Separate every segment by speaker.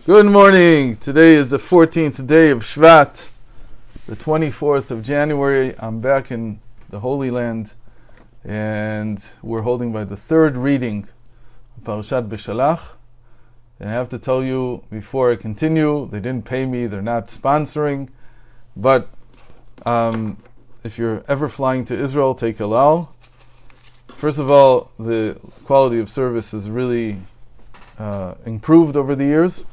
Speaker 1: Good morning. Today is the 14th day of Shvat, the 24th of January. I'm back in the Holy Land, and we're holding by the third reading of Parashat Beshalach. And I have to tell you, before I continue, they didn't pay me, they're not sponsoring, but if you're ever flying to Israel, take El Al. First of all, the quality of service has really improved over the years,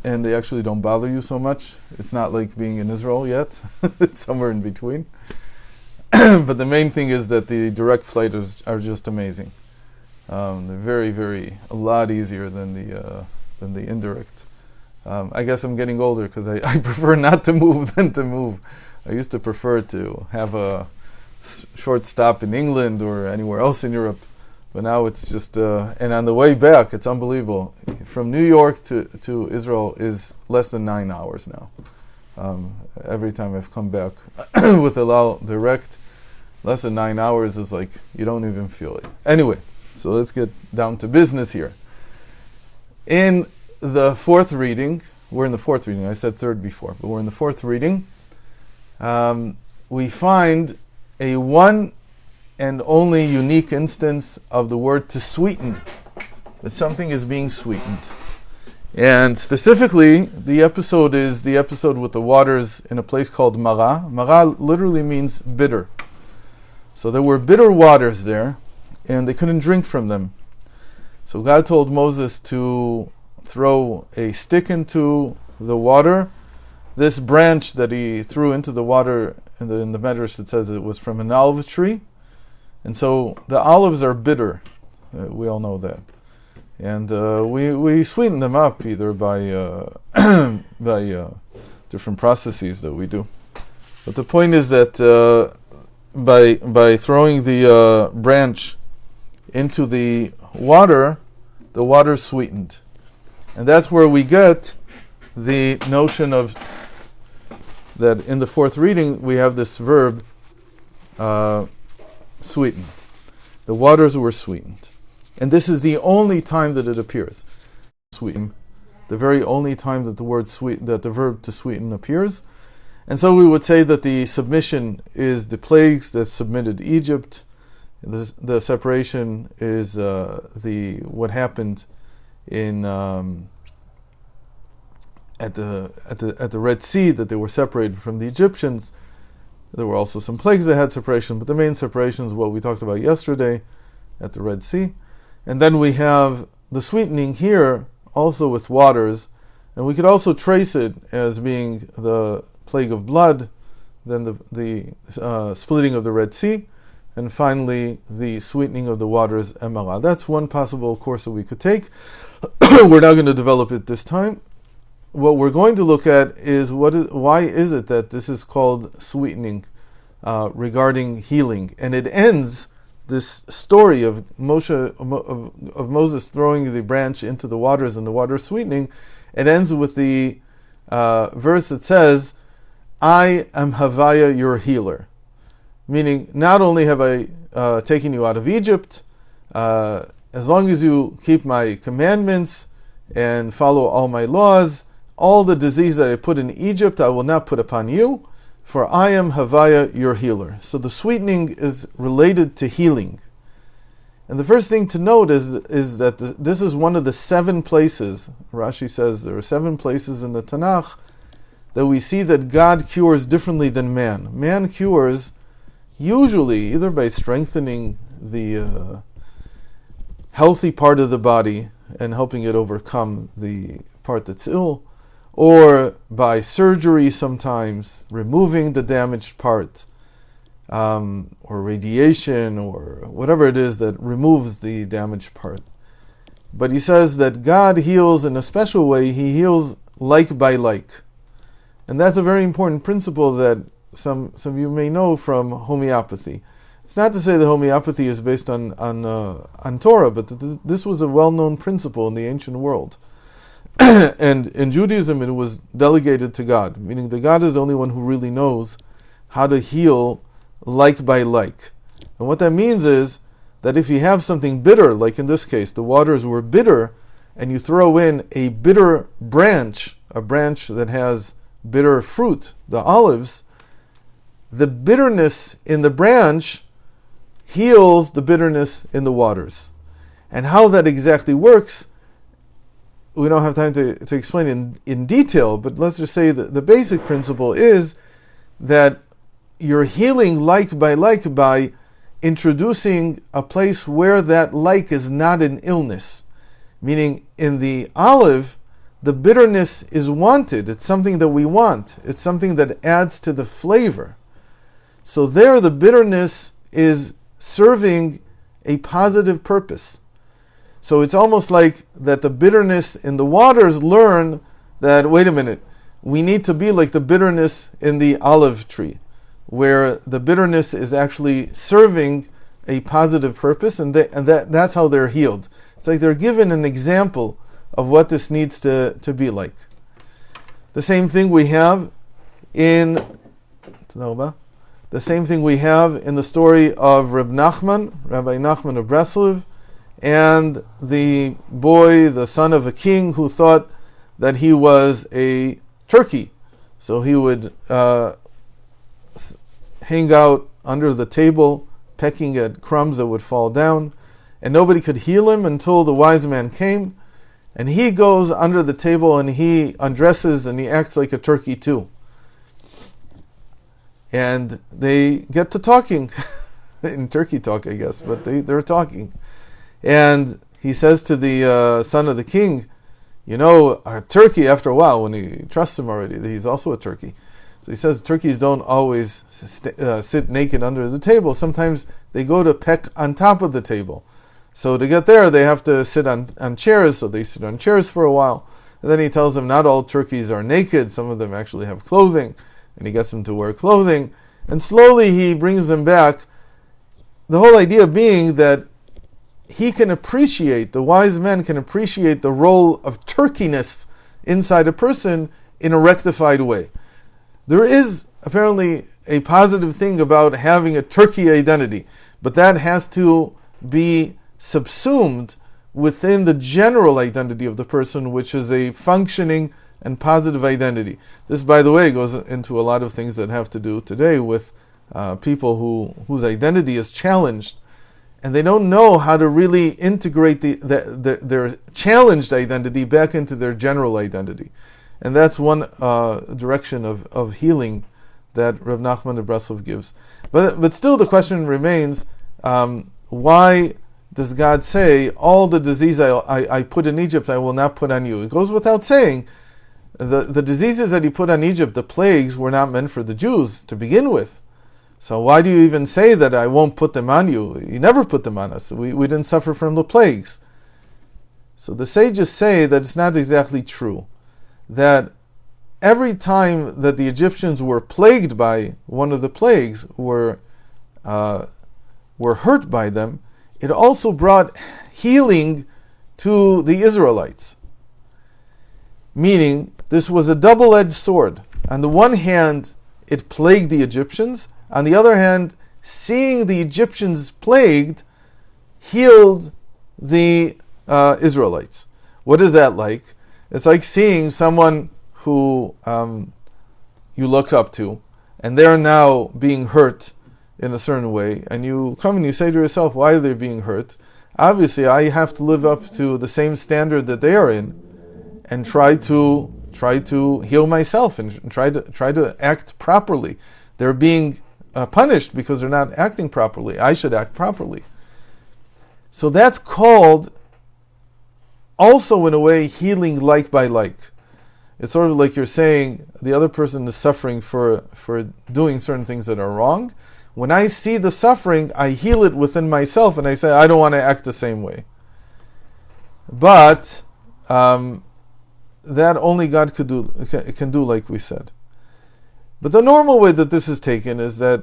Speaker 1: and they actually don't bother you so much. It's not like being in Israel yet. It's somewhere in between. But the main thing is that the direct flights are just amazing. They're very, a lot easier than the indirect. I guess I'm getting older because I prefer not to move than to move. I used to prefer to have a short stop in England or anywhere else in Europe. But now it's just, and on the way back, it's unbelievable. From New York to Israel is less than 9 hours now. Every time I've come back with El Al direct, less than 9 hours is like, you don't even feel it. Anyway, so let's get down to business here. In the fourth reading, we're in the fourth reading, I said third before, but we're in the fourth reading. We find a one and only unique instance of the word to sweeten, that something is being sweetened. And specifically, the episode is the episode with the waters in a place called Mara. Mara literally means bitter. So there were bitter waters there, and they couldn't drink from them. So God told Moses to throw a stick into the water. This branch that he threw into the water, in the Medrash it says it was from an olive tree. And so the olives are bitter. We all know that. And we sweeten them up either by different processes that we do. But the point is that by throwing the branch into the water is sweetened. And that's where we get the notion of that in the fourth reading we have this verb sweeten. The waters were sweetened. And this is the only time that it appears. Sweeten. The very only time that the verb to sweeten appears. And so we would say that the submission is the plagues that submitted Egypt. The separation is what happened in at the Red Sea, that they were separated from the Egyptians. There were also some plagues that had separation, but the main separation is what we talked about yesterday at the Red Sea. And then we have the sweetening here also with waters, and we could also trace it as being the plague of blood, then the splitting of the Red Sea, and finally the sweetening of the waters, Emara. That's one possible course that we could take. We're not going to develop it this time. What we're going to look at is why is it that this is called sweetening regarding healing, and it ends this story of of Moses throwing the branch into the waters and the water sweetening. It ends with the verse that says, "I am Havaya, your healer," meaning not only have I taken you out of Egypt, as long as you keep my commandments and follow all my laws, all the disease that I put in Egypt, I will not put upon you, for I am Havaya, your healer. So the sweetening is related to healing. And the first thing to note is that this is one of the 7 places, Rashi says there are 7 places in the Tanakh, that we see that God cures differently than man. Man cures usually either by strengthening the healthy part of the body and helping it overcome the part that's ill, or by surgery sometimes, removing the damaged part, or radiation, or whatever it is that removes the damaged part. But he says that God heals in a special way. He heals like by like. And that's a very important principle that some of you may know from homeopathy. It's not to say that homeopathy is based on Torah, but this was a well-known principle in the ancient world. And in Judaism, it was delegated to God, meaning that God is the only one who really knows how to heal like by like. And what that means is that if you have something bitter, like in this case, the waters were bitter, and you throw in a bitter branch, a branch that has bitter fruit, the olives, the bitterness in the branch heals the bitterness in the waters. And how that exactly works, we don't have time to explain in detail, but let's just say that the basic principle is that you're healing like by introducing a place where that like is not an illness. Meaning, in the olive, the bitterness is wanted. It's something that we want. It's something that adds to the flavor. So there, the bitterness is serving a positive purpose. So it's almost like that the bitterness in the waters learn that, wait a minute, we need to be like the bitterness in the olive tree, where the bitterness is actually serving a positive purpose, and that's how they're healed. It's like they're given an example of what this needs to be like. The same thing we have in the story of Rabbi Nachman of Breslov, and the boy, the son of a king, who thought that he was a turkey. So he would hang out under the table, pecking at crumbs that would fall down, and nobody could heal him until the wise man came, and he goes under the table and he undresses and he acts like a turkey too. And they get to talking, in turkey talk I guess, but they're talking. And he says to the son of the king, a turkey, after a while, when he trusts him already, he's also a turkey. So he says turkeys don't always sit naked under the table. Sometimes they go to peck on top of the table. So to get there, they have to sit on chairs, so they sit on chairs for a while. And then he tells them not all turkeys are naked, some of them actually have clothing, and he gets them to wear clothing. And slowly he brings them back, the whole idea being that the wise man can appreciate the role of turkeyness inside a person in a rectified way. There is apparently a positive thing about having a turkey identity, but that has to be subsumed within the general identity of the person, which is a functioning and positive identity. This, by the way, goes into a lot of things that have to do today with people whose identity is challenged, and they don't know how to really integrate their challenged identity back into their general identity. And that's one direction of healing that Rav Nachman of Breslov gives. But still the question remains, why does God say, all the disease I put in Egypt, I will not put on you? It goes without saying, the diseases that he put on Egypt, the plagues, were not meant for the Jews to begin with. So why do you even say that I won't put them on you? He never put them on us. We didn't suffer from the plagues. So the sages say that it's not exactly true. That every time that the Egyptians were plagued by one of the plagues, were hurt by them, it also brought healing to the Israelites. Meaning, this was a double-edged sword. On the one hand, it plagued the Egyptians. On the other hand, seeing the Egyptians plagued healed the Israelites. What is that like? It's like seeing someone who you look up to, and they're now being hurt in a certain way, and you come and you say to yourself, why are they being hurt? Obviously, I have to live up to the same standard that they are in, and try to heal myself and try to act properly. They're being punished because they're not acting properly. I should act properly. So that's called, also in a way, healing like by like. It's sort of like you're saying the other person is suffering for doing certain things that are wrong. When I see the suffering, I heal it within myself, and I say, I don't want to act the same way. But that only God can do, like we said. But the normal way that this is taken is that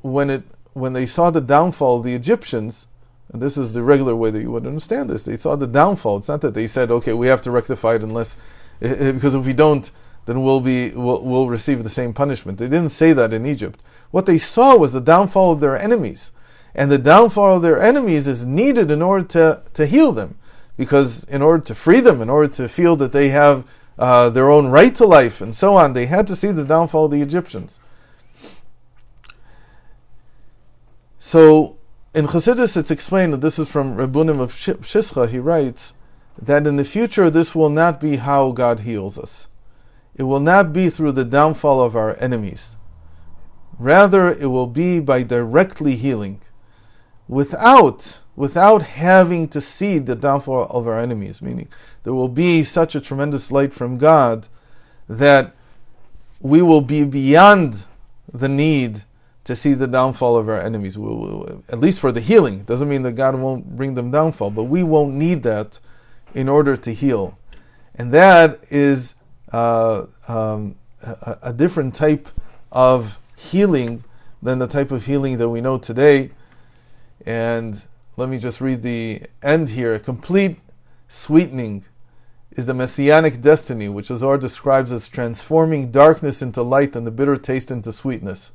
Speaker 1: when they saw the downfall of the Egyptians, and this is the regular way that you would understand this, they saw the downfall. It's not that they said, okay, we have to rectify it because if we don't, then we'll receive the same punishment. They didn't say that in Egypt. What they saw was the downfall of their enemies. And the downfall of their enemies is needed in order to heal them. because in order to free them, in order to feel that they have their own right to life and so on, they had to see the downfall of the Egyptians. So in Chassidus it's explained, that this is from Rabbunim of Shischa, he writes that in the future this will not be how God heals us. It will not be through the downfall of our enemies. Rather, it will be by directly healing, without having to see the downfall of our enemies. Meaning, there will be such a tremendous light from God that we will be beyond the need to see the downfall of our enemies. At least for the healing. It doesn't mean that God won't bring them downfall, but we won't need that in order to heal. And that is a different type of healing than the type of healing that we know today. And let me just read the end here. A complete sweetening is the messianic destiny, which the Zohar describes as transforming darkness into light and the bitter taste into sweetness.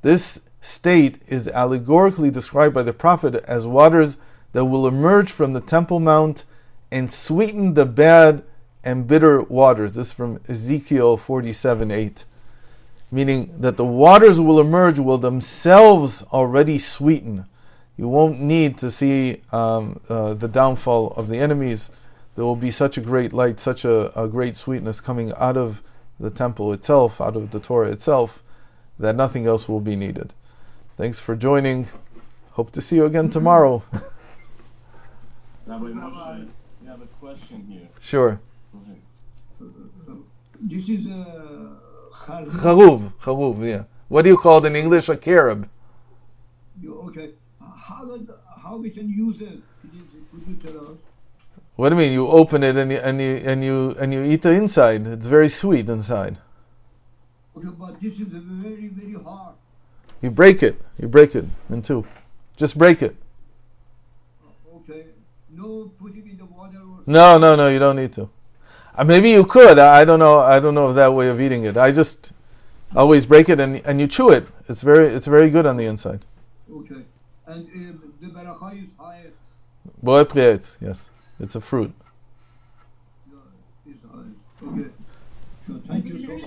Speaker 1: This state is allegorically described by the prophet as waters that will emerge from the Temple Mount and sweeten the bad and bitter waters. This is from Ezekiel 47:8. Meaning that the waters will emerge, will themselves already sweeten. You won't need to see the downfall of the enemies. There will be such a great light, such a great sweetness coming out of the temple itself, out of the Torah itself, that nothing else will be needed. Thanks for joining. Hope to see you again tomorrow.
Speaker 2: Rabbi Moshe, we have a question here.
Speaker 1: Sure.
Speaker 3: This is
Speaker 1: Charuv, yeah. What do you call it in English? A carob.
Speaker 3: Okay. How we can use it? Could you tell us?
Speaker 1: What do you mean? You open it and you eat the inside. It's very sweet inside.
Speaker 3: Okay, but this is very, very hard.
Speaker 1: You break it. You break it in two. Just break it.
Speaker 3: Okay. No putting in the water or
Speaker 1: No. You don't need to. Maybe you could. I don't know. I don't know of that way of eating it. I just always break it and you chew it. It's very good on the inside.
Speaker 3: Okay. And the beracha is higher.
Speaker 1: Boy prietz, yes. It's a fruit.
Speaker 3: Is higher. Okay. So thank you so much.